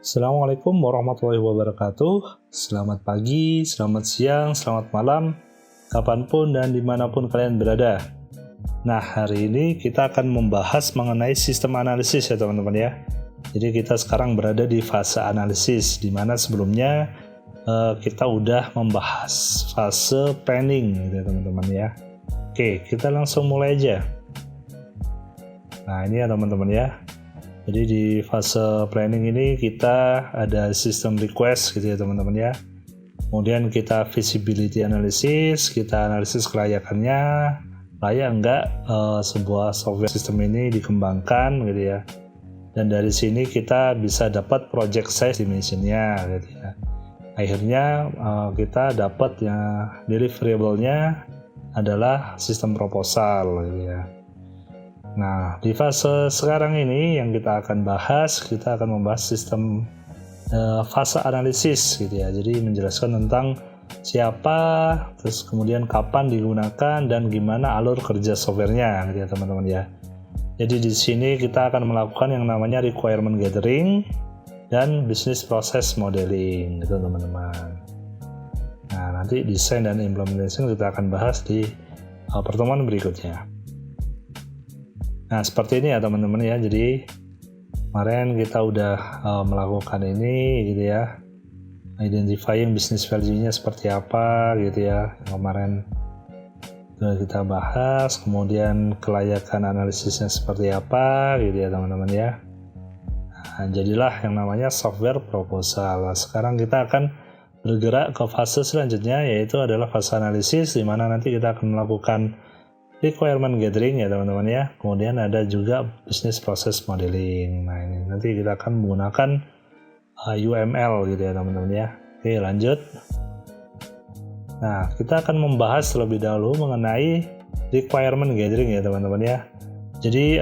Assalamualaikum warahmatullahi wabarakatuh. Selamat pagi, selamat siang, selamat malam, kapanpun dan dimanapun kalian berada. Nah, hari ini kita akan membahas mengenai sistem analisis ya teman-teman ya. Jadi kita sekarang berada di fase analisis, di mana sebelumnya kita udah membahas fase planning gitu ya teman-teman ya. Oke, kita langsung mulai aja. Nah, ini ya teman-teman ya. Jadi di fase planning ini kita ada sistem request gitu ya teman-teman ya. Kemudian kita feasibility analysis, kita analisis kelayakannya, layak enggak sebuah software sistem ini dikembangkan gitu ya. Dan dari sini kita bisa dapat project size dimensionnya gitu ya. Akhirnya kita dapat yang deliverable-nya adalah sistem proposal gitu ya. Nah, di fase sekarang ini yang kita akan membahas sistem fase analisis gitu ya. Jadi menjelaskan tentang siapa, terus kemudian kapan digunakan dan gimana alur kerja softwarenya gitu ya teman-teman ya. Jadi di sini kita akan melakukan yang namanya requirement gathering dan business process modeling gitu teman-teman. Nah, nanti desain dan implementation kita akan bahas di pertemuan berikutnya. Nah, seperti ini ya teman-teman ya. Jadi kemarin kita udah melakukan ini gitu ya. Identifying business value-nya seperti apa gitu ya. Yang kemarin sudah kita bahas, kemudian kelayakan analisisnya seperti apa gitu ya teman-teman ya. Nah, jadilah yang namanya software proposal. Nah, sekarang kita akan bergerak ke fase selanjutnya, yaitu adalah fase analisis, di mana nanti kita akan melakukan requirement gathering ya teman-teman ya. Kemudian ada juga business process modeling. Nah, ini nanti kita akan menggunakan UML gitu ya teman-teman ya. Oke, lanjut. Nah, kita akan membahas terlebih dahulu mengenai requirement gathering ya teman-teman ya. Jadi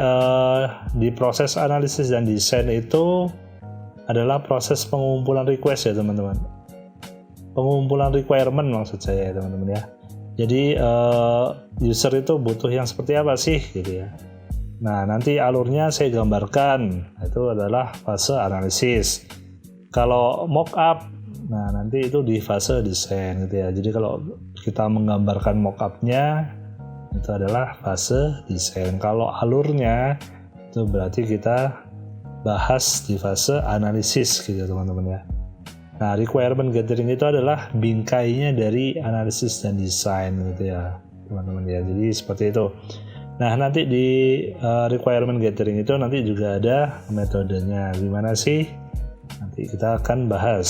di proses analisis dan desain itu adalah proses pengumpulan request ya teman-teman. Pengumpulan requirement maksud saya ya teman-teman ya. Jadi user itu butuh yang seperti apa sih gitu ya. Nah, nanti alurnya saya gambarkan. Itu adalah fase analisis. Kalau mockup, nah nanti itu di fase desain gitu ya. Jadi kalau kita menggambarkan mockupnya itu adalah fase desain. Kalau alurnya itu berarti kita bahas di fase analisis gitu teman-teman ya. Nah, requirement gathering itu adalah bingkainya dari analisis dan desain gitu ya teman-teman ya. Jadi seperti itu. Nah, nanti di requirement gathering itu nanti juga ada metodenya. Gimana sih? Nanti kita akan bahas.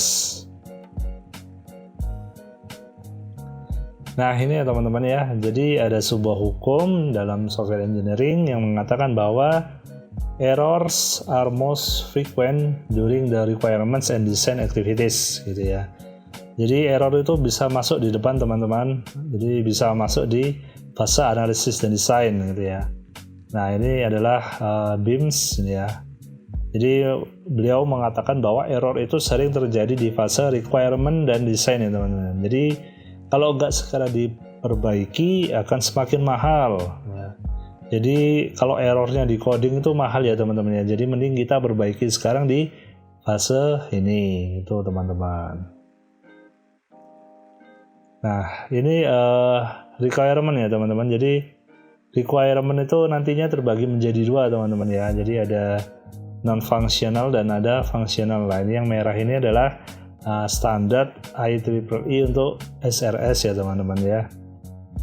Nah, ini ya teman-teman ya. Jadi ada sebuah hukum dalam software engineering yang mengatakan bahwa errors are most frequent during the requirements and design activities gitu ya. Jadi error itu bisa masuk di depan teman-teman. Jadi bisa masuk di fase analisis dan desain gitu ya. Nah, ini adalah BIMS ya. Jadi beliau mengatakan bahwa error itu sering terjadi di fase requirement dan desain ya teman-teman. Jadi kalau nggak segera diperbaiki akan semakin mahal ya. Jadi kalau errornya di coding itu mahal ya teman-teman ya. Jadi mending kita perbaiki sekarang di fase ini itu teman-teman. Nah, ini requirement ya teman-teman. Jadi requirement itu nantinya terbagi menjadi dua teman-teman ya. Jadi ada non-functional dan ada functional. Nah, ini yang merah ini adalah standar IEEE untuk SRS ya teman-teman ya.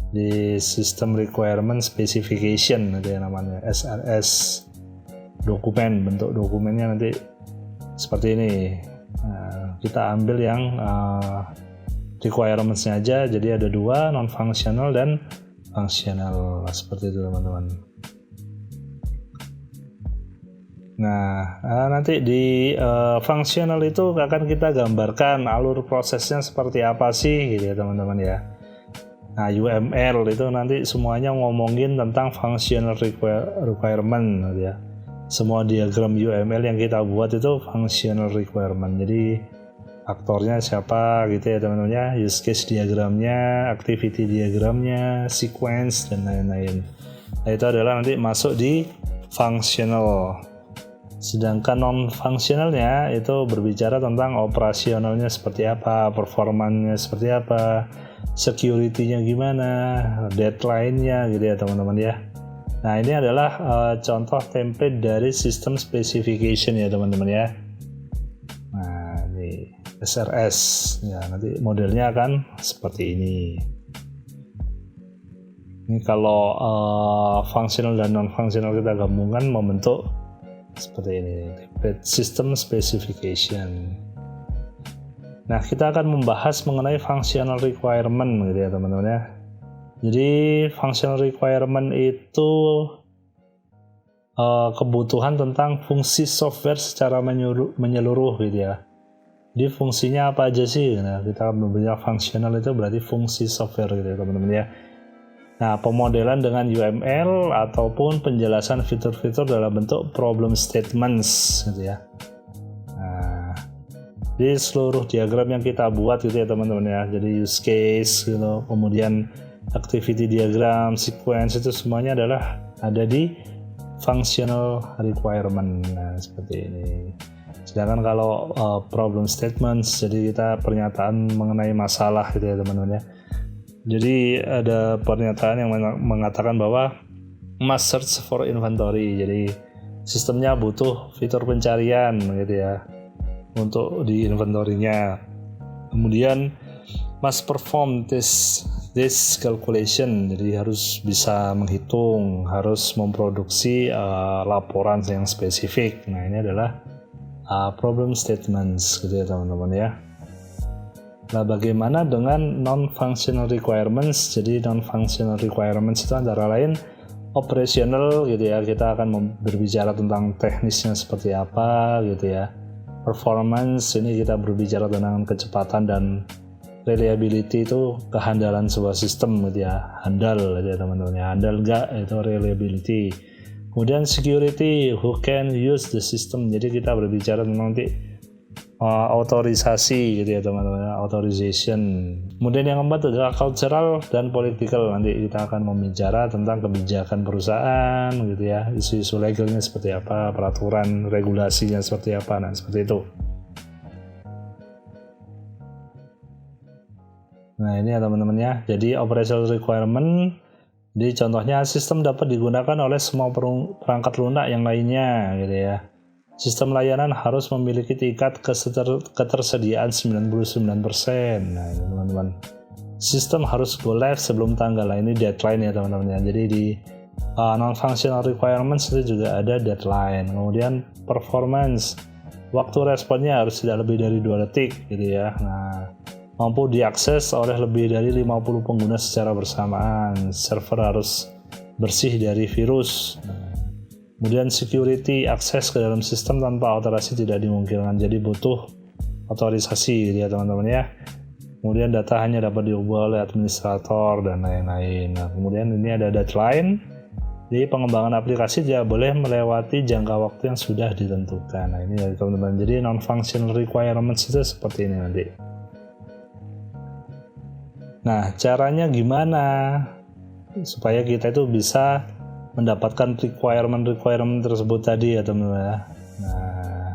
Di System Requirement Specification gitu ya namanya, SRS dokumen. Bentuk dokumennya nanti seperti ini. Nah, kita ambil yang requirements-nya aja. Jadi ada dua, non-functional dan functional seperti itu teman-teman. Nah, nanti di functional itu akan kita gambarkan alur prosesnya seperti apa sih gitu ya teman-teman ya. Nah, UML itu nanti semuanya ngomongin tentang functional requirement gitu ya. Semua diagram UML yang kita buat itu functional requirement. Jadi aktornya siapa gitu ya teman-teman ya, use case diagramnya, activity diagramnya, sequence dan lain-lain. Nah, itu adalah nanti masuk di functional. Sedangkan non-fungsionalnya itu berbicara tentang operasionalnya seperti apa, performanya seperti apa, security-nya gimana, deadline-nya gitu ya teman-teman ya. Nah ini adalah contoh template dari system specification ya teman-teman ya. Nah ini SRS ya, nanti modelnya akan seperti ini. Ini kalau fungsional dan non-fungsional kita gabungkan membentuk seperti ini, template system specification. Nah kita akan membahas mengenai functional requirement gitu ya teman-teman ya. Jadi functional requirement itu kebutuhan tentang fungsi software secara menyeluruh gitu ya. Jadi fungsinya apa aja sih? Nah, kita berbicara fungsional itu berarti fungsi software gitu ya teman-teman ya. Nah, pemodelan dengan UML ataupun penjelasan fitur-fitur dalam bentuk problem statements gitu ya. Nah, di seluruh diagram yang kita buat gitu ya teman-teman ya. Jadi use case gitu, kemudian activity diagram, sequence itu semuanya adalah ada di functional requirement. Nah, seperti ini. Sedangkan kalau problem statements, jadi kita pernyataan mengenai masalah gitu ya teman-teman ya. Jadi ada pernyataan yang mengatakan bahwa must search for inventory. Jadi sistemnya butuh fitur pencarian gitu ya untuk di inventory-nya. Kemudian must perform this calculation. Jadi harus bisa menghitung, harus memproduksi laporan yang spesifik. Nah ini adalah problem statements gitu ya teman-teman ya. Nah, bagaimana dengan non-functional requirements? Jadi non-functional requirements itu antara lain operational gitu ya. Kita akan berbicara tentang teknisnya seperti apa gitu ya. Performance ini kita berbicara tentang kecepatan dan reliability itu kehandalan sebuah sistem gitu ya. Handal gitu ya teman-teman ya. Handal enggak itu reliability. Kemudian security, who can use the system. Jadi kita berbicara tentang nanti otorisasi gitu ya teman-teman, authorization. Kemudian yang keempat adalah cultural dan political. Nanti kita akan membicara tentang kebijakan perusahaan gitu ya, isu-isu legalnya seperti apa, peraturan regulasinya seperti apa, nah seperti itu. Nah ini ya teman-teman ya, jadi operational requirement. Jadi contohnya sistem dapat digunakan oleh semua perangkat lunak yang lainnya gitu ya. Sistem layanan harus memiliki tingkat ketersediaan 99%. Nah, ini teman-teman. Sistem harus go live sebelum tanggal. Nah, ini deadline ya teman-teman ya. Jadi di non-functional requirements itu juga ada deadline. Kemudian performance. Waktu responnya harus tidak lebih dari 2 detik gitu ya. Nah, mampu diakses oleh lebih dari 50 pengguna secara bersamaan. Server harus bersih dari virus. Kemudian security, akses ke dalam sistem tanpa otorisasi tidak dimungkinkan. Jadi butuh otorisasi ya teman-teman ya. Kemudian data hanya dapat diubah oleh administrator dan lain-lain. Nah, kemudian ini ada deadline. Jadi pengembangan aplikasi tidak boleh melewati jangka waktu yang sudah ditentukan. Nah, ini ya teman-teman. Jadi non-functional requirements itu seperti ini nanti. Nah, caranya gimana supaya kita itu bisa mendapatkan requirement tersebut tadi ya teman-teman ya. Nah,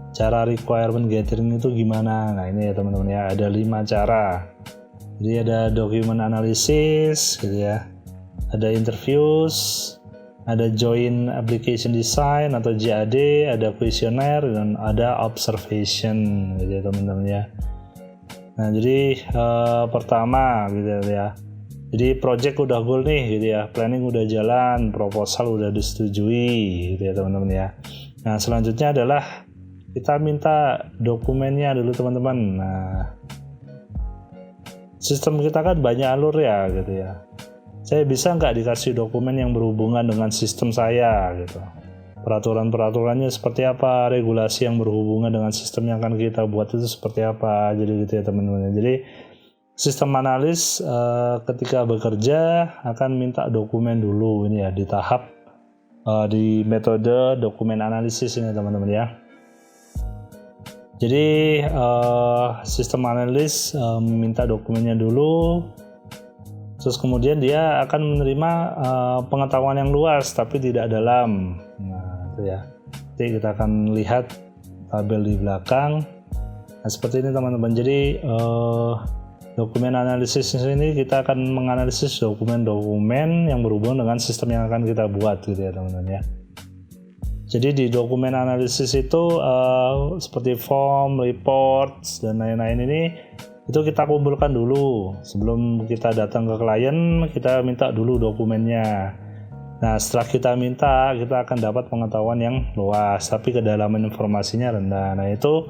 cara requirement gathering itu gimana? Nah ini ya teman-teman ya, ada 5 cara. Jadi ada document analysis gitu ya, ada interviews, ada joint application design atau JAD, ada questionnaire, dan ada observation gitu ya teman-teman ya. Nah jadi pertama gitu ya. Jadi project udah goal nih gitu ya, planning udah jalan, proposal udah disetujui gitu ya teman-teman ya. Nah selanjutnya adalah kita minta dokumennya dulu teman-teman. Nah sistem kita kan banyak alur ya gitu ya. Saya bisa nggak dikasih dokumen yang berhubungan dengan sistem saya gitu. Peraturan-peraturannya seperti apa, regulasi yang berhubungan dengan sistem yang akan kita buat itu seperti apa, jadi gitu ya teman-teman. Jadi sistem analis ketika bekerja akan minta dokumen dulu ini ya di tahap di metode dokumen analisis ini teman-teman ya. Jadi sistem analis minta dokumennya dulu, terus kemudian dia akan menerima pengetahuan yang luas tapi tidak dalam. Nah itu ya, Nanti kita akan lihat tabel di belakang. Nah, seperti ini teman-teman. Jadi dokumen analisis ini kita akan menganalisis dokumen-dokumen yang berhubungan dengan sistem yang akan kita buat gitu ya teman-teman ya. Jadi di dokumen analisis itu seperti form, reports, dan lain-lain ini itu kita kumpulkan dulu. Sebelum kita datang ke klien, kita minta dulu dokumennya. Nah, setelah kita minta, kita akan dapat pengetahuan yang luas, tapi kedalaman informasinya rendah. Nah, itu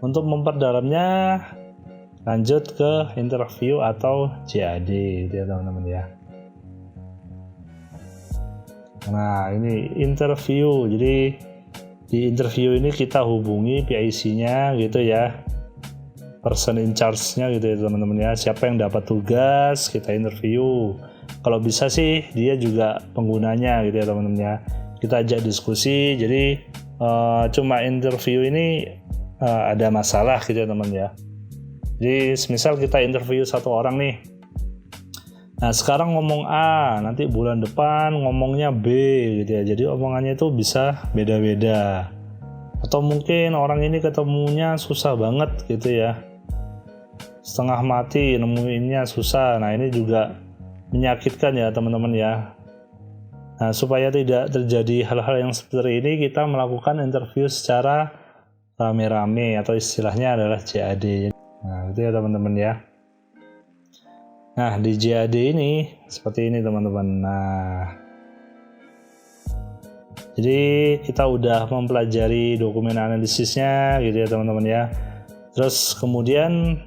untuk memperdalamnya lanjut ke interview atau JAD gitu ya teman-teman ya. Nah, ini interview. Jadi di interview ini kita hubungi PIC-nya gitu ya. Person in charge-nya gitu ya teman-teman ya. Siapa yang dapat tugas, kita interview. Kalau bisa sih dia juga penggunanya gitu ya teman-teman ya. Kita ajak diskusi. Jadi cuma interview ini ada masalah gitu ya teman ya. Jadi misal kita interview satu orang nih. Nah sekarang ngomong A, nanti bulan depan ngomongnya B gitu ya. Jadi omongannya itu bisa beda-beda. Atau mungkin orang ini ketemunya susah banget gitu ya. Setengah mati nemuinnya susah. Nah ini juga menyakitkan ya teman-teman ya. Nah supaya tidak terjadi hal-hal yang seperti ini, kita melakukan interview secara rame-rame atau istilahnya adalah JAD. Nah itu ya teman-teman ya. Nah di JAD ini seperti ini teman-teman. Nah jadi kita udah mempelajari dokumen analisisnya gitu ya teman-teman ya. Terus kemudian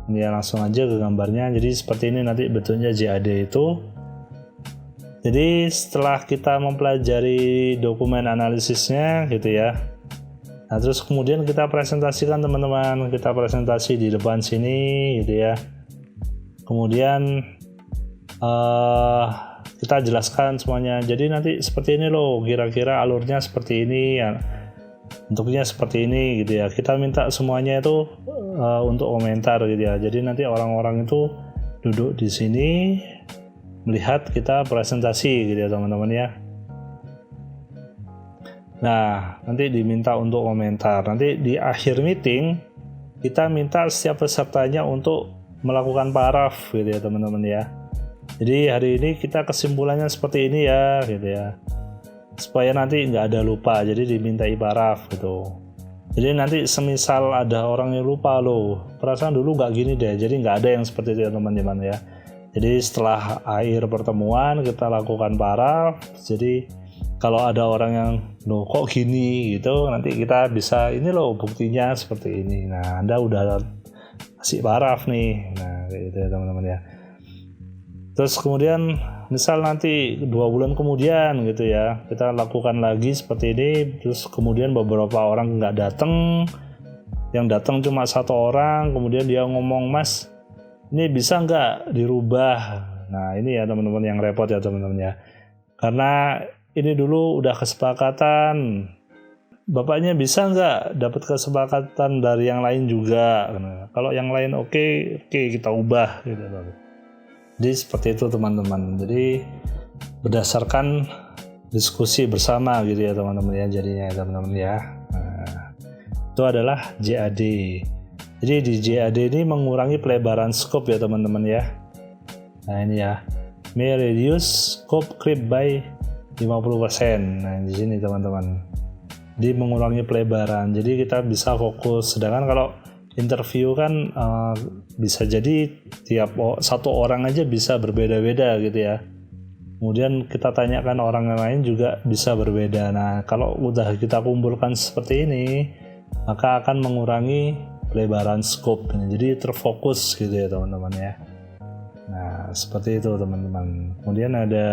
ini ya langsung aja ke gambarnya. Jadi seperti ini nanti bentuknya JAD itu. Jadi setelah kita mempelajari dokumen analisisnya gitu ya. Nah terus kemudian kita presentasikan teman-teman. Kita presentasi di depan sini gitu ya. Kemudian kita jelaskan semuanya. Jadi nanti seperti ini loh, kira-kira alurnya seperti ini ya. Bentuknya seperti ini gitu ya. Kita minta semuanya itu untuk komentar gitu ya. Jadi nanti orang-orang itu duduk di sini melihat kita presentasi gitu ya teman-teman ya. Nah nanti diminta untuk komentar. Nanti di akhir meeting kita minta setiap pesertanya untuk melakukan paraf gitu ya teman-teman ya. Jadi hari ini kita kesimpulannya seperti ini ya gitu ya. Supaya nanti nggak ada lupa, jadi dimintai paraf gitu. Jadi nanti semisal ada orang yang lupa loh, perasaan dulu nggak gini deh, jadi nggak ada yang seperti itu ya teman-teman ya. Jadi setelah akhir pertemuan kita lakukan paraf. Jadi kalau ada orang yang loh kok gini gitu, nanti kita bisa ini loh buktinya seperti ini. Nah Anda udah kasih paraf nih, nah kayak gitu ya teman-teman ya. Terus kemudian misal nanti 2 bulan kemudian gitu ya, kita lakukan lagi seperti ini. Terus kemudian beberapa orang nggak datang, yang datang cuma 1 orang. Kemudian dia ngomong, Mas ini bisa nggak dirubah? Nah ini ya teman-teman yang repot ya teman-teman ya. Karena ini dulu udah kesepakatan, Bapaknya bisa nggak dapat kesepakatan dari yang lain juga. Nah, kalau yang lain oke, kita ubah gitu. Jadi seperti itu teman-teman. Jadi berdasarkan diskusi bersama gitu ya teman-teman ya, jadinya teman-teman ya. Nah, itu adalah JAD. Jadi di JAD ini mengurangi pelebaran scope ya teman-teman ya. Nah ini ya, may reduce scope creep by 50%. Nah di sini teman-teman, di mengurangi pelebaran. Jadi kita bisa fokus. Sedangkan kalau interview kan bisa jadi tiap satu orang aja bisa berbeda-beda gitu ya. Kemudian kita tanyakan orang lain juga bisa berbeda. Nah kalau udah kita kumpulkan seperti ini, maka akan mengurangi pelebaran scope. Jadi terfokus gitu ya teman-teman ya. Nah seperti itu teman-teman. Kemudian ada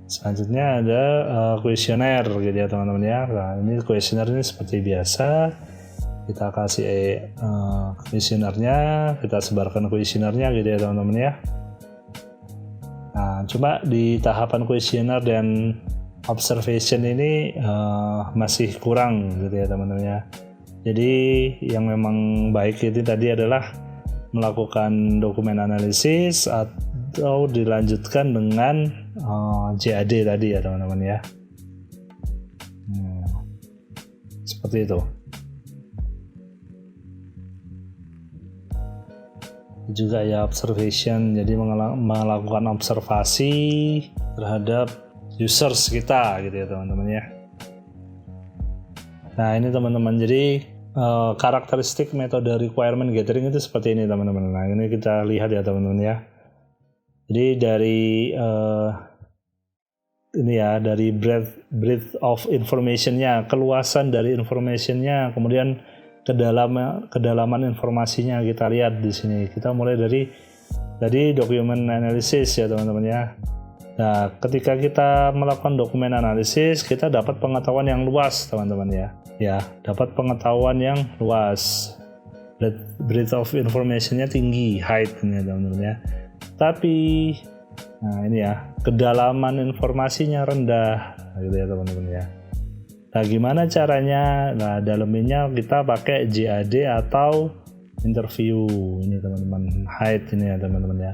selanjutnya ada kuesioner gitu ya teman-teman ya. Nah ini kuesioner ini seperti biasa. Kita kasih kuesionernya, kita sebarkan kuesionernya gitu ya teman-teman ya. Nah cuma di tahapan kuesioner dan observation ini masih kurang gitu ya teman-teman ya. Jadi yang memang baik itu tadi adalah melakukan dokumen analisis atau dilanjutkan dengan JAD tadi ya teman-teman ya. seperti itu. Juga ya observation, jadi melakukan observasi terhadap users kita gitu ya teman-teman ya. Nah ini teman-teman, jadi karakteristik metode requirement gathering itu seperti ini teman-teman. Nah ini kita lihat ya teman-teman ya. Jadi dari ini ya, dari breadth of information-nya, keluasan dari information-nya, kemudian kedalaman informasinya kita lihat di sini. Kita mulai dari document analysis ya teman-teman ya. Nah, ketika kita melakukan dokumen analisis, kita dapat pengetahuan yang luas teman-teman ya. Ya, dapat pengetahuan yang luas. Breadth of information-nya tinggi, height ini teman-teman ya. Tapi nah ini ya, kedalaman informasinya rendah gitu ya teman-teman ya. Nah gimana caranya? Nah dalaminnya kita pakai JAD atau interview ini teman-teman, height ini ya teman-teman ya.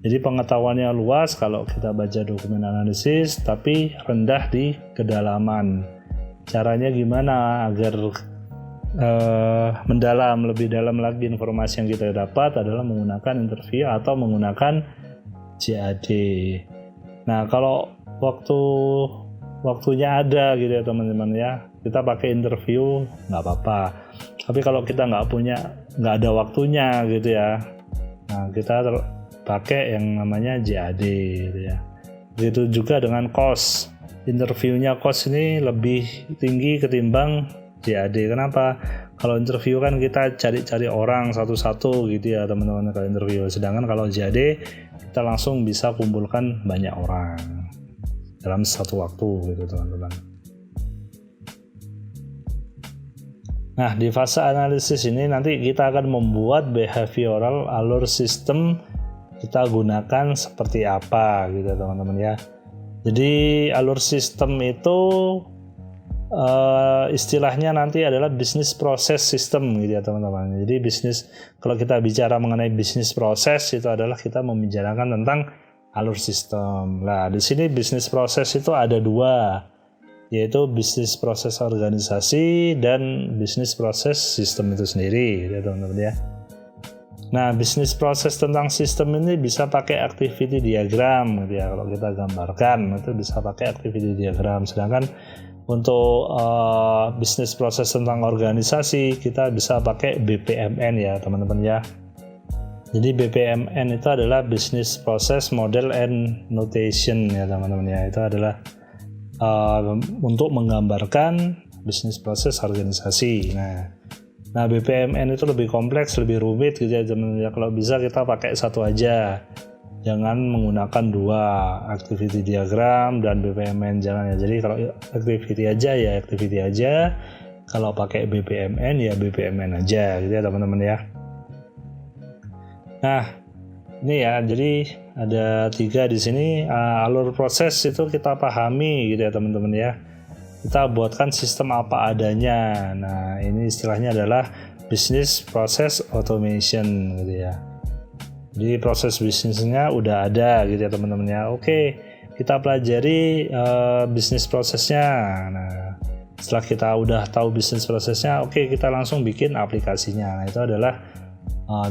Jadi pengetahuannya luas kalau kita baca dokumen analisis, tapi rendah di kedalaman. Caranya gimana agar mendalam, lebih dalam lagi informasi yang kita dapat adalah menggunakan interview atau menggunakan JAD. Nah kalau waktunya ada gitu ya teman-teman ya, kita pakai interview nggak apa-apa. Tapi kalau kita nggak ada waktunya gitu ya, nah kita pakai yang namanya JAD gitu ya. Begitu juga dengan cost. Interviewnya cost ini lebih tinggi ketimbang JAD. Kenapa? Kalau interview kan kita cari-cari orang satu-satu gitu ya teman-teman kalau interview. Sedangkan kalau JAD kita langsung bisa kumpulkan banyak orang dalam satu waktu gitu teman-teman. Nah di fase analisis ini nanti kita akan membuat behavioral alur sistem, kita gunakan seperti apa gitu teman-teman ya. Jadi alur sistem itu istilahnya nanti adalah business process system gitu ya teman-teman. Jadi kalau kita bicara mengenai business process itu adalah kita membicarakan tentang alur sistem. Nah di sini business process itu ada dua, yaitu business process organisasi dan business process sistem itu sendiri gitu ya teman-teman ya. Nah business process tentang sistem ini bisa pakai activity diagram gitu ya. Kalau kita gambarkan itu bisa pakai activity diagram. Sedangkan untuk business process tentang organisasi kita bisa pakai BPMN ya teman-teman ya. Jadi BPMN itu adalah Business Process Model and Notation ya teman-teman ya. Itu adalah untuk menggambarkan business process organisasi. Nah BPMN itu lebih kompleks, lebih rumit gitu ya teman-teman ya. Kalau bisa kita pakai satu aja. Jangan menggunakan dua, activity diagram dan BPMN, jangan ya. Jadi kalau activity aja ya activity aja, kalau pakai BPMN ya BPMN aja gitu ya teman-teman ya. Nah ini ya, jadi ada 3 di sini. Alur proses itu kita pahami gitu ya teman-teman ya. Kita buatkan sistem apa adanya. Nah ini istilahnya adalah business process automation gitu ya. Jadi proses bisnisnya udah ada gitu ya teman-teman ya. Oke, kita pelajari bisnis prosesnya. Nah, setelah kita udah tahu bisnis prosesnya, oke kita langsung bikin aplikasinya. Nah, itu adalah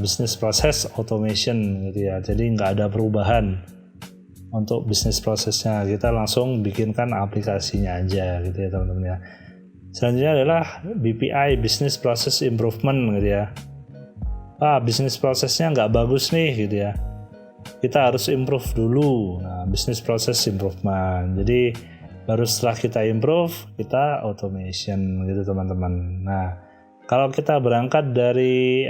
business process automation gitu ya. Jadi nggak ada perubahan untuk bisnis prosesnya. Kita langsung bikinkan aplikasinya aja gitu ya teman-teman ya. Selanjutnya adalah BPI, Business Process Improvement gitu ya. Bisnis prosesnya nggak bagus nih gitu ya, kita harus improve dulu. Nah business process improvement, jadi baru setelah kita improve kita automation gitu teman-teman. Nah kalau kita berangkat dari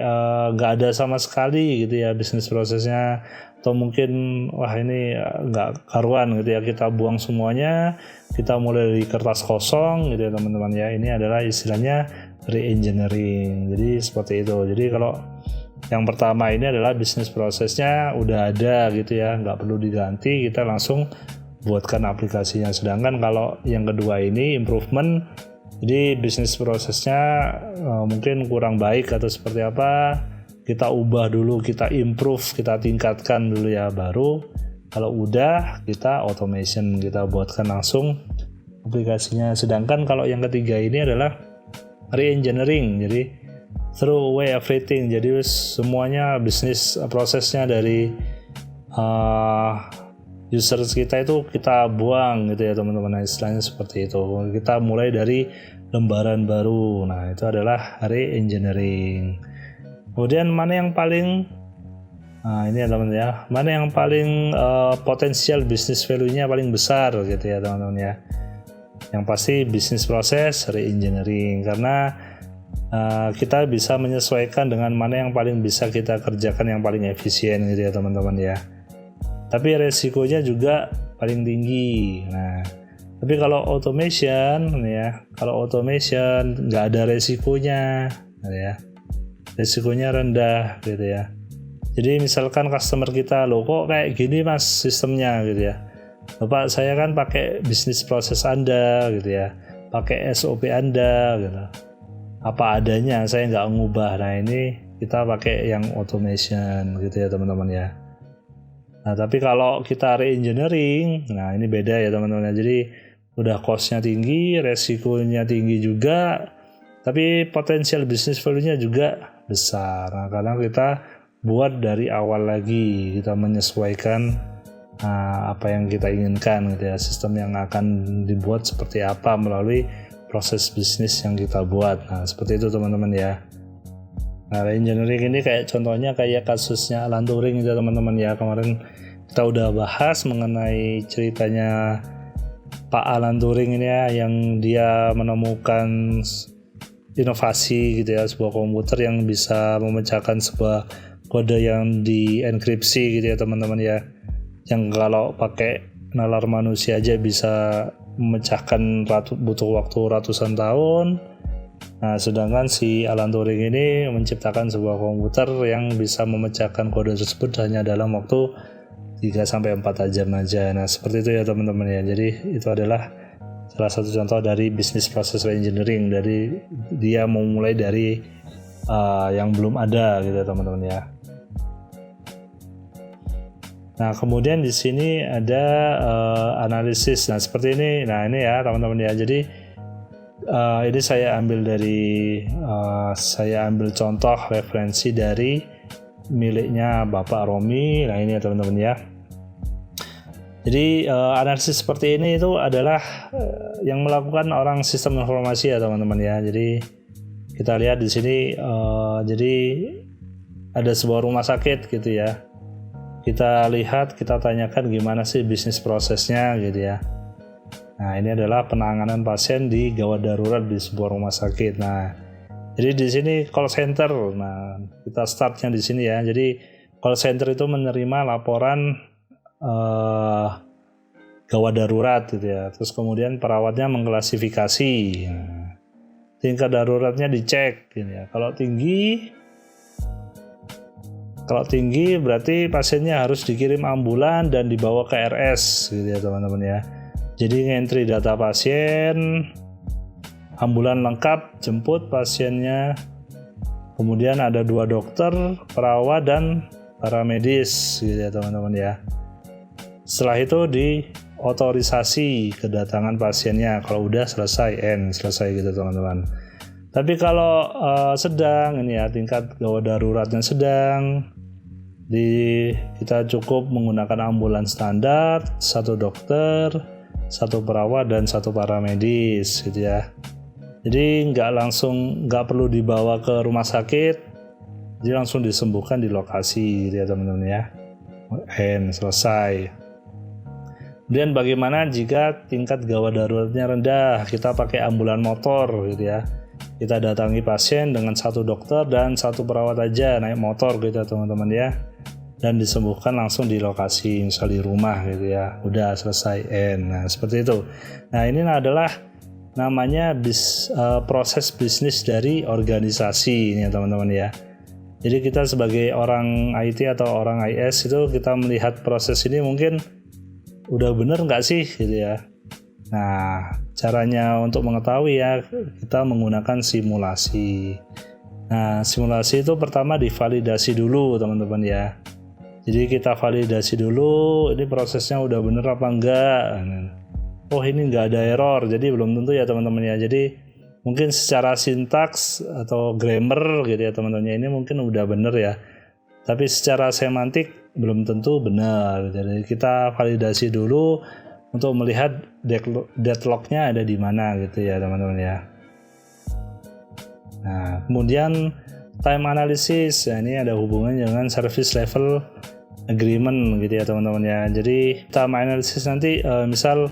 nggak ada sama sekali gitu ya bisnis prosesnya, atau mungkin ini nggak karuan gitu ya, kita buang semuanya, kita mulai dari kertas kosong gitu ya teman-teman ya. Ini adalah istilahnya re-engineering. Jadi seperti itu. Jadi kalau yang pertama ini adalah bisnis prosesnya udah ada gitu ya, nggak perlu diganti, kita langsung buatkan aplikasinya. Sedangkan kalau yang kedua ini improvement, jadi bisnis prosesnya mungkin kurang baik atau seperti apa, kita ubah dulu, kita improve, kita tingkatkan dulu ya, baru kalau udah kita automation, kita buatkan langsung aplikasinya. Sedangkan kalau yang ketiga ini adalah re-engineering. Jadi throw away everything. Jadi semuanya bisnis prosesnya dari user kita itu kita buang gitu ya teman-teman. Nah, istilahnya seperti itu. Kita mulai dari lembaran baru. Nah, itu adalah re-engineering. Kemudian mana yang paling ini ya teman-teman ya, mana yang paling potensial bisnis value-nya paling besar gitu ya teman-teman ya. Yang pasti bisnis proses re-engineering, karena kita bisa menyesuaikan dengan mana yang paling bisa kita kerjakan yang paling efisien gitu ya teman-teman ya. Tapi resikonya juga paling tinggi. Nah, tapi kalau automation ya, kalau automation nggak ada resikonya gitu ya. Resikonya rendah gitu ya. Jadi misalkan customer kita, loh kok kayak gini mas sistemnya gitu ya. Bapak saya kan pakai bisnis proses Anda gitu ya, pakai SOP Anda gitu. Apa adanya, saya nggak ngubah. Nah ini kita pakai yang automation gitu ya teman-teman ya. Nah tapi kalau kita re-engineering, nah ini beda ya teman-teman. Jadi udah cost-nya tinggi, resikonya tinggi juga, tapi potensial bisnis value-nya juga besar. Nah, karena kita buat dari awal lagi, kita menyesuaikan apa yang kita inginkan gitu ya, sistem yang akan dibuat seperti apa melalui proses bisnis yang kita buat. Nah seperti itu teman-teman ya. Nah engineering ini kayak contohnya kayak kasusnya Alan Turing gitu teman-teman ya. Kemarin kita udah bahas mengenai ceritanya Pak Alan Turing ini ya, yang dia menemukan inovasi gitu ya, sebuah komputer yang bisa memecahkan sebuah kode yang dienkripsi gitu ya teman-teman ya, yang kalau pakai nalar manusia aja bisa memecahkan butuh waktu ratusan tahun. Nah sedangkan si Alan Turing ini menciptakan sebuah komputer yang bisa memecahkan kode tersebut hanya dalam waktu 3-4 jam aja. Nah seperti itu ya teman-teman ya. Jadi itu adalah salah satu contoh dari bisnis proses engineering, dari dia memulai dari yang belum ada gitu ya teman-teman ya. Nah kemudian di sini ada analisis. Nah seperti ini. Nah ini ya teman-teman ya. Jadi ini saya ambil contoh referensi dari miliknya Bapak Romi. Nah ini ya teman-teman ya. Jadi analisis seperti ini itu adalah yang melakukan orang sistem informasi ya teman-teman ya. Jadi kita lihat di sini, jadi ada sebuah rumah sakit gitu ya. Kita lihat, kita tanyakan gimana sih bisnis prosesnya gitu ya. Nah ini adalah penanganan pasien di gawat darurat di sebuah rumah sakit. Nah jadi di sini call center. Nah kita startnya di sini ya. Jadi call center itu menerima laporan gawat darurat gitu ya. Terus kemudian perawatnya mengklasifikasi. Nah, tingkat daruratnya dicek gitu ya. Kalau tinggi berarti pasiennya harus dikirim ambulan dan dibawa ke RS gitu ya teman-teman ya. Jadi ngentri data pasien, ambulan lengkap, jemput pasiennya. Kemudian ada 2 dokter, perawat dan paramedis gitu ya teman-teman ya. Setelah itu diotorisasi kedatangan pasiennya. Kalau udah selesai gitu teman-teman. Tapi kalau sedang ini ya, tingkat gawat daruratnya sedang, kita cukup menggunakan ambulans standar, 1 dokter, 1 perawat dan 1 paramedis gitu ya. Jadi nggak perlu dibawa ke rumah sakit, jadi langsung disembuhkan di lokasi gitu ya teman-teman ya. Selesai. Kemudian bagaimana jika tingkat gawat daruratnya rendah? Kita pakai ambulan motor gitu ya. Kita datangi pasien dengan 1 dokter dan 1 perawat aja, naik motor gitu teman-teman ya. Dan disembuhkan langsung di lokasi, misal di rumah gitu ya. Udah selesai. Nah seperti itu. Nah ini adalah namanya proses bisnis dari organisasi ini ya teman-teman ya. Jadi kita sebagai orang IT atau orang IS itu kita melihat proses ini mungkin udah bener nggak sih gitu ya. Nah caranya untuk mengetahui ya, kita menggunakan simulasi. Nah simulasi itu pertama divalidasi dulu teman-teman ya. Jadi kita validasi dulu ini prosesnya udah bener apa enggak. Oh ini nggak ada error, jadi belum tentu ya teman-teman ya. Jadi mungkin secara sintaks atau grammar gitu ya teman-teman, ini mungkin udah bener ya, tapi secara semantik belum tentu benar. Jadi kita validasi dulu untuk melihat deadlock-nya ada di mana gitu ya teman-teman ya. Nah, kemudian time analysis, nah, ini ada hubungannya dengan service level agreement gitu ya teman-teman ya. Jadi time analysis nanti misal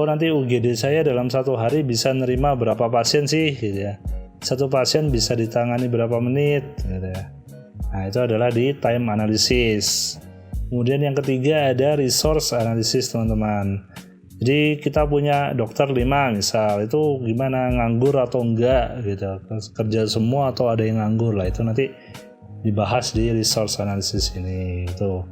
nanti UGD saya dalam satu hari bisa nerima berapa pasien sih gitu ya. Satu pasien bisa ditangani berapa menit gitu ya. Nah, itu adalah di time analysis. Kemudian yang ketiga ada resource analysis teman-teman. Jadi kita punya dokter 5 misal, itu gimana, nganggur atau enggak gitu, kerja semua atau ada yang nganggur lah, itu nanti dibahas di resource analysis ini itu.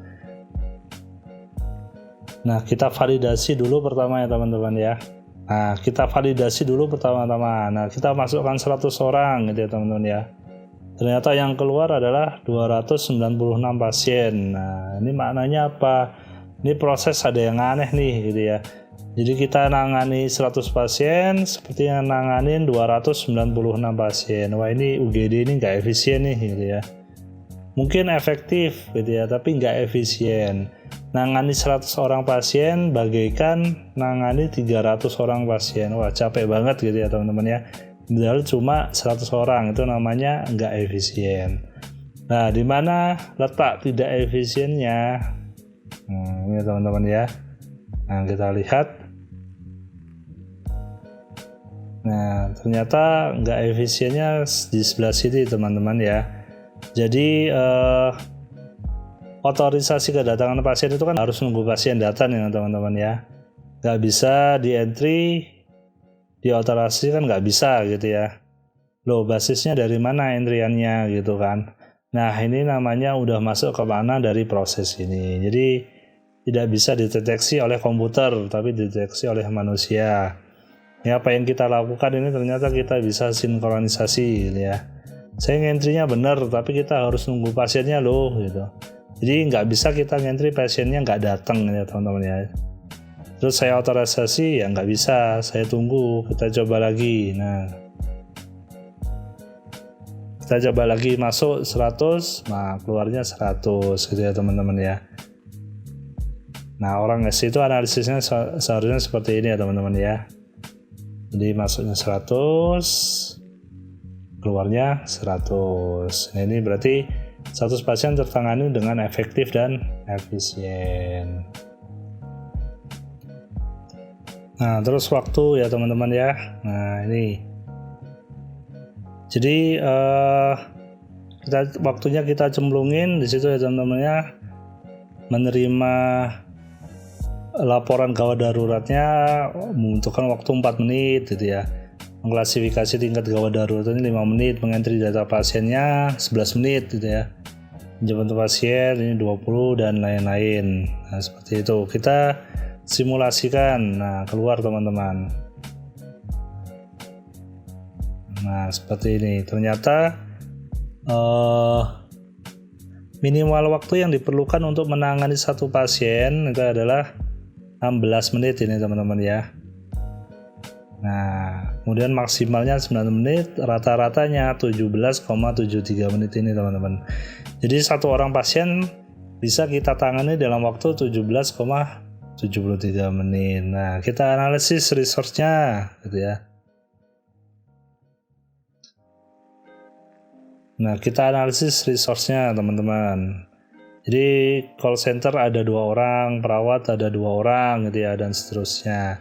Nah, kita validasi dulu pertama ya teman-teman ya. Nah, kita validasi dulu pertama-tama. Nah, kita masukkan 100 orang gitu ya teman-teman ya. Ternyata yang keluar adalah 296 pasien. Nah, ini maknanya apa? Ini proses ada yang aneh nih gitu ya. Jadi kita nangani 100 pasien seperti yang nanganin 296 pasien. Wah, ini UGD ini nggak efisien nih gitu ya. Mungkin efektif gitu ya, tapi nggak efisien. Nangani 100 orang pasien bagaikan nangani 300 orang pasien. Wah, capek banget gitu ya teman-teman ya. Padahal cuma 100 orang, itu namanya nggak efisien. Nah, di mana letak tidak efisiennya? Ini teman-teman ya. Nah, kita lihat. Nah, ternyata nggak efisiennya di sebelah sini teman-teman ya. Jadi otorisasi kedatangan pasien itu kan harus nunggu pasien datang ya teman-teman ya. Nggak bisa di entry, di otorisasi kan nggak bisa gitu ya. Loh, basisnya dari mana entry-annya gitu kan. Nah, ini namanya udah masuk ke mana dari proses ini. Jadi tidak bisa dideteksi oleh komputer, tapi dideteksi oleh manusia. Ya, apa yang kita lakukan ini ternyata kita bisa sinkronisasi gitu ya. Saya ngentry-nya benar, tapi kita harus nunggu pasiennya loh gitu. Jadi nggak bisa kita ngentry pasiennya nggak datang ya teman-teman ya. Terus saya otorisasi ya nggak bisa, saya tunggu, kita coba lagi. Nah, kita coba lagi masuk 100, nah keluarnya 100 gitu ya teman-teman ya. Nah, orang S itu analisisnya seharusnya seperti ini ya teman-teman ya. Jadi masuknya 100, keluarnya 100. Nah, ini berarti 100 pasien tertangani dengan efektif dan efisien. Nah, terus waktu ya teman-teman ya. Nah, ini. Jadi waktunya kita cemplungin di situ ya teman-teman ya. Menerima laporan gawat daruratnya membutuhkan waktu 4 menit gitu ya. Mengklasifikasi tingkat gawat daruratnya 5 menit, mengentry data pasiennya 11 menit gitu ya. Jabatan pasien ini 20 dan lain-lain. Nah, seperti itu. Kita simulasikan. Nah, keluar teman-teman. Nah, seperti ini. Ternyata minimal waktu yang diperlukan untuk menangani satu pasien itu adalah 16 menit ini teman-teman ya. Nah, kemudian maksimalnya 9 menit, rata-ratanya 17,73 menit ini teman-teman. Jadi satu orang pasien bisa kita tangani dalam waktu 17,73 menit. Nah, kita analisis resource-nya gitu ya. Nah, kita analisis resource-nya teman-teman. Jadi call center ada 2 orang, perawat ada 2 orang gitu ya, dan seterusnya.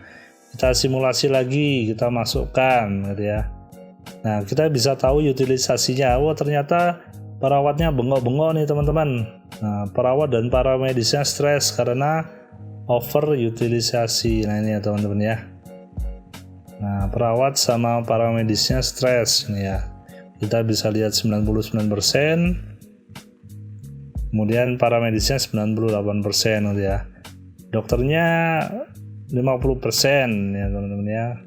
Kita simulasi lagi, kita masukkan gitu ya. Nah, kita bisa tahu utilisasinya. Wah, ternyata perawatnya bengok-bengok nih teman-teman. Nah, perawat dan para medisnya stres karena over utilisasi. Nah, ini ya teman-teman ya. Nah, perawat sama para medisnya stres ini ya. Kita bisa lihat 99%. Kemudian para medisnya 98% gitu ya. Dokternya 50% ya teman-teman ya.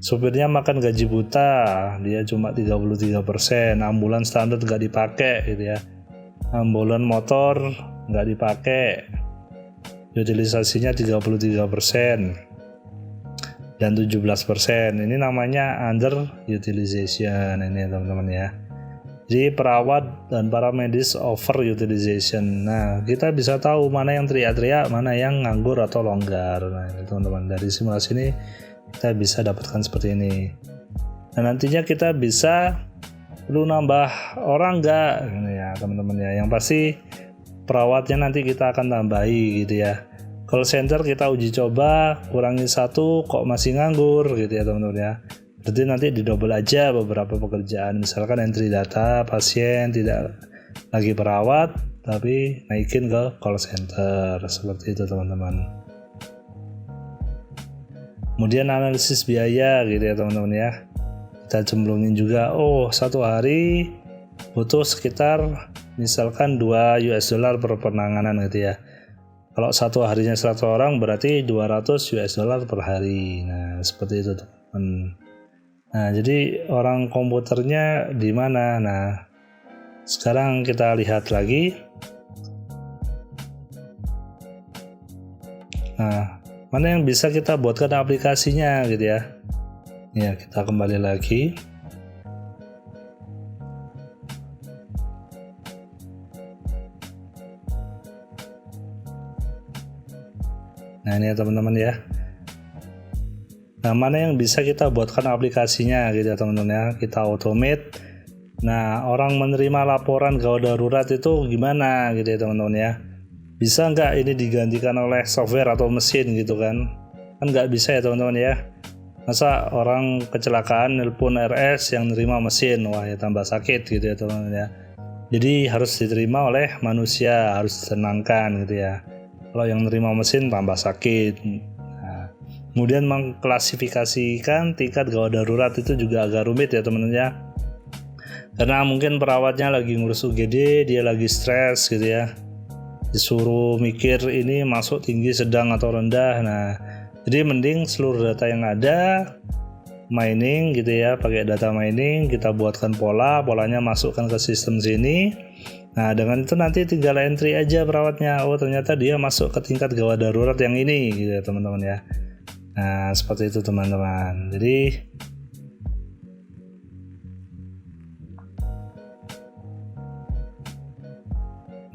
Supirnya makan gaji buta, dia cuma 33%. Ambulan standar nggak dipakai gitu ya. Ambulan motor nggak dipakai. Utilisasinya 33%. dan 17%. Ini namanya underutilization ini teman-teman ya. Jadi perawat dan para medis overutilization. Nah, kita bisa tahu mana yang teriak-teriak, mana yang nganggur atau longgar. Nah, ini teman-teman, dari simulasi ini kita bisa dapatkan seperti ini. Nah, nantinya kita bisa perlu nambah orang nggak? Ini ya teman-teman ya. Yang pasti perawatnya nanti kita akan tambahi gitu ya. Call center kita uji coba, kurangi 1 kok masih nganggur gitu ya teman-teman ya. Berarti nanti didouble aja beberapa pekerjaan, misalkan entry data pasien tidak lagi perawat tapi naikin ke call center, seperti itu teman-teman. Kemudian analisis biaya gitu ya teman-teman ya, kita cemplungin juga, satu hari butuh sekitar misalkan $2 per penanganan gitu ya. Kalau satu harinya 100 orang berarti $200 per hari. Nah, seperti itu teman-teman. Nah, jadi orang komputernya di mana? Nah, sekarang kita lihat lagi. Nah, mana yang bisa kita buatkan aplikasinya gitu ya. Ya, kita kembali lagi. Nah, ini ya teman-teman ya. Nah, mana yang bisa kita buatkan aplikasinya gitu ya teman-teman ya. Kita automate. Nah, orang menerima laporan gawat darurat itu gimana gitu ya teman-teman ya. Bisa nggak ini digantikan oleh software atau mesin gitu kan? Kan nggak bisa ya teman-teman ya. Masa orang kecelakaan nelpon RS yang nerima mesin, wah ya tambah sakit gitu ya teman-teman ya. Jadi harus diterima oleh manusia, harus ditenangkan gitu ya. Kalau yang nerima mesin tambah sakit. Nah, kemudian mengklasifikasikan tingkat gawat darurat itu juga agak rumit ya teman-teman ya. Karena mungkin perawatnya lagi ngurus UGD, dia lagi stres gitu ya. Disuruh mikir ini masuk tinggi, sedang atau rendah. Nah, jadi mending seluruh data yang ada mining gitu ya, pakai data mining, kita buatkan polanya masukkan ke sistem sini. Nah, dengan itu nanti tinggal entry aja perawatnya. Oh, ternyata dia masuk ke tingkat gawat darurat yang ini gitu ya teman-teman ya. Nah, seperti itu teman-teman. Jadi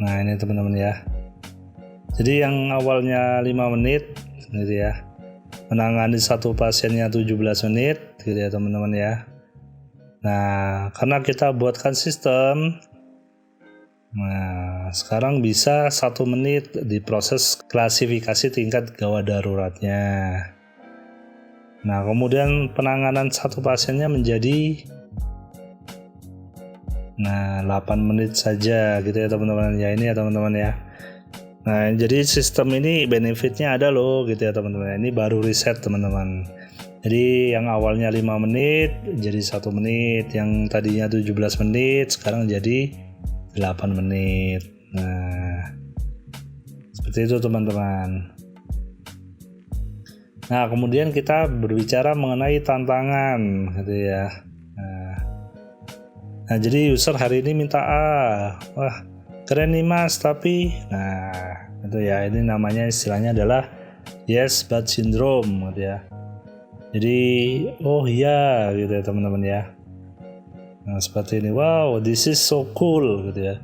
nah, ini teman-teman ya. Jadi yang awalnya 5 menit gitu ya, menangani satu pasiennya 17 menit gitu ya teman-teman ya. Nah, karena kita buatkan sistem, nah sekarang bisa 1 menit diproses klasifikasi tingkat gawat daruratnya. Nah, kemudian penanganan satu pasiennya menjadi 8 menit saja gitu ya teman-teman ya. Ini ya teman-teman ya. Nah, jadi sistem ini benefitnya ada loh gitu ya teman-teman. Ini baru riset teman-teman. Jadi yang awalnya 5 menit jadi 1 menit, yang tadinya 17 menit sekarang jadi 8 menit. Nah, seperti itu teman-teman. Nah, kemudian kita berbicara mengenai tantangan gitu ya. Nah, jadi user hari ini minta wah keren nih mas, tapi nah itu ya, ini namanya istilahnya adalah yes but syndrome gitu ya. Jadi oh iya gitu ya teman-teman ya. Nah, seperti ini, wow this is so cool gitu ya,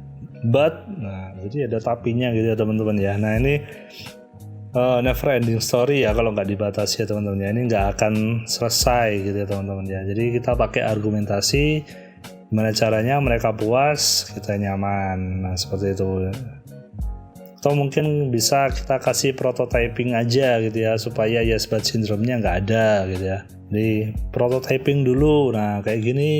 but nah jadi ada tapinya gitu ya teman-teman ya. Nah, ini never ending story ya kalau nggak dibatasi ya teman-teman ya. Ini nggak akan selesai gitu ya teman-teman ya. Jadi kita pakai argumentasi gimana caranya mereka puas, kita nyaman. Nah, seperti itu. Atau mungkin bisa kita kasih prototyping aja gitu ya, supaya yes but syndrome-nya nggak ada gitu ya. Jadi prototyping dulu. Nah, kayak gini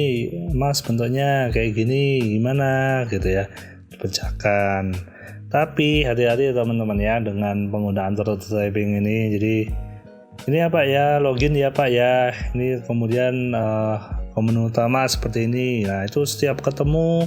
mas bentuknya, kayak gini gimana gitu ya, dipecahkan. Tapi hati-hati teman-teman ya dengan penggunaan prototyping ini. Jadi ini apa ya, login ya pak ya, ini kemudian menu utama seperti ini. Nah, itu setiap ketemu,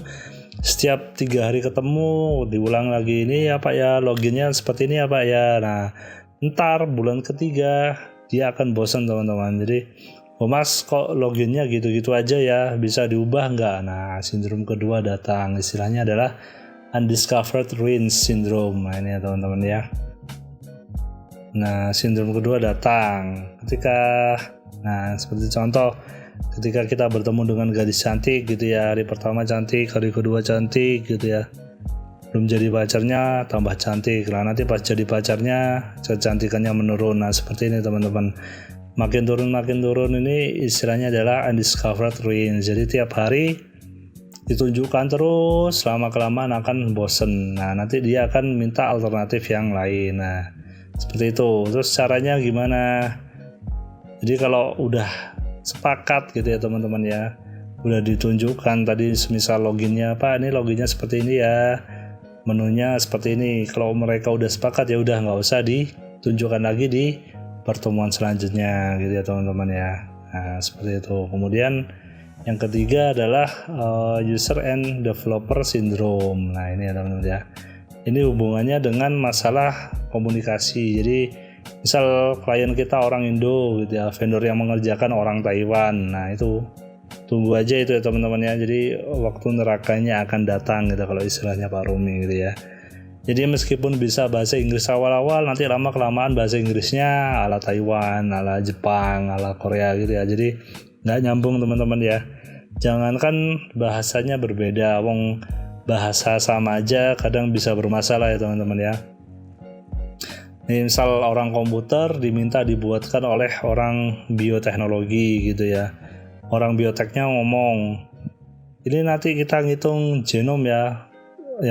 setiap 3 hari ketemu diulang lagi, ini apa ya loginnya seperti ini apa ya. Nah, ntar bulan ketiga dia akan bosan teman-teman. Jadi oh mas kok loginnya gitu-gitu aja ya, bisa diubah nggak? Nah, sindrom kedua datang, istilahnya adalah undiscovered ruins syndrome. Nah, ini ya teman-teman ya. Nah, sindrom kedua datang seperti contoh ketika kita bertemu dengan gadis cantik gitu ya, hari pertama cantik, hari kedua cantik gitu ya, belum jadi pacarnya tambah cantik lah, nanti pas jadi pacarnya kecantikannya menurun. Nah seperti ini teman-teman, makin turun ini istilahnya adalah undiscovered range. Jadi tiap hari ditunjukkan terus, lama kelamaan akan bosen. Nah nanti dia akan minta alternatif yang lain. Nah seperti itu. Terus caranya gimana? Jadi kalau udah sepakat gitu ya teman-teman ya, udah ditunjukkan tadi semisal loginnya, Pak ini loginnya seperti ini ya, menunya seperti ini. Kalau mereka udah sepakat ya udah nggak usah ditunjukkan lagi di pertemuan selanjutnya gitu ya teman-teman ya. Nah seperti itu. Kemudian yang ketiga adalah user and developer syndrome. Nah ini ya teman-teman ya, ini hubungannya dengan masalah komunikasi. Jadi misal klien kita orang Indo gitu ya, vendor yang mengerjakan orang Taiwan. Nah itu tunggu aja itu ya teman-teman ya. Jadi waktu nerakanya akan datang gitu kalau istilahnya Pak Rumi gitu ya. Jadi meskipun bisa bahasa Inggris awal-awal, nanti lama kelamaan bahasa Inggrisnya ala Taiwan, ala Jepang, ala Korea gitu ya. Jadi nggak nyambung teman-teman ya. Jangankan bahasanya berbeda, wong bahasa sama aja kadang bisa bermasalah ya teman-teman ya. Misal orang komputer diminta dibuatkan oleh orang bioteknologi gitu ya, orang bioteknya ngomong ini nanti kita ngitung genom ya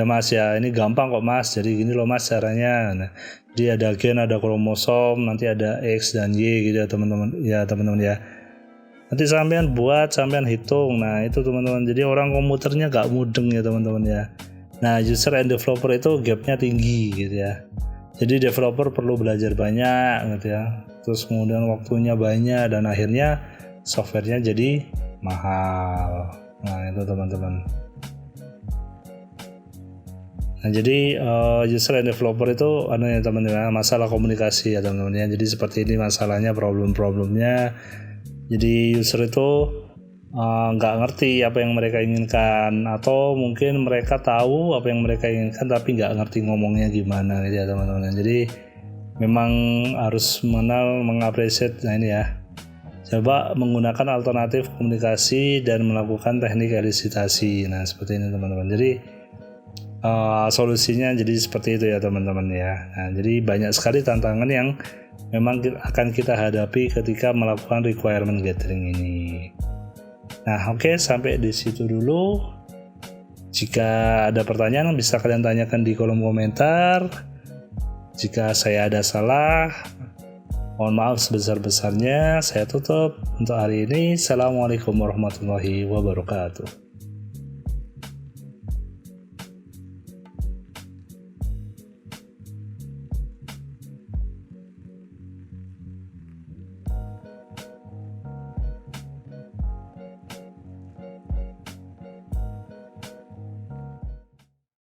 mas ya, ini gampang kok mas, jadi gini loh mas caranya. Nah, jadi ada gen, ada kromosom, nanti ada X dan Y gitu ya teman-teman ya. Nanti sampean buat, sampean hitung. Nah itu teman-teman, jadi orang komputernya gak mudeng ya teman-teman ya. Nah user and developer itu gapnya tinggi gitu ya. Jadi developer perlu belajar banyak gitu ya, terus kemudian waktunya banyak dan akhirnya softwarenya jadi mahal. Nah itu teman-teman. Nah jadi user and developer itu ya teman-teman, masalah komunikasi ya teman-teman ya. Jadi seperti ini masalahnya, problemnya. Jadi user itu nggak ngerti apa yang mereka inginkan, atau mungkin mereka tahu apa yang mereka inginkan tapi nggak ngerti ngomongnya gimana gitu ya teman-teman. Jadi memang harus mengapresiasi. Nah ini ya, coba menggunakan alternatif komunikasi dan melakukan teknik elisitasi. Nah seperti ini teman-teman. Jadi solusinya jadi seperti itu ya teman-teman ya. Nah jadi banyak sekali tantangan yang memang akan kita hadapi ketika melakukan requirement gathering ini. Nah oke, sampai di situ dulu. Jika ada pertanyaan bisa kalian tanyakan di kolom komentar. Jika saya ada salah, mohon maaf sebesar-besarnya. Saya tutup untuk hari ini. Assalamualaikum warahmatullahi wabarakatuh.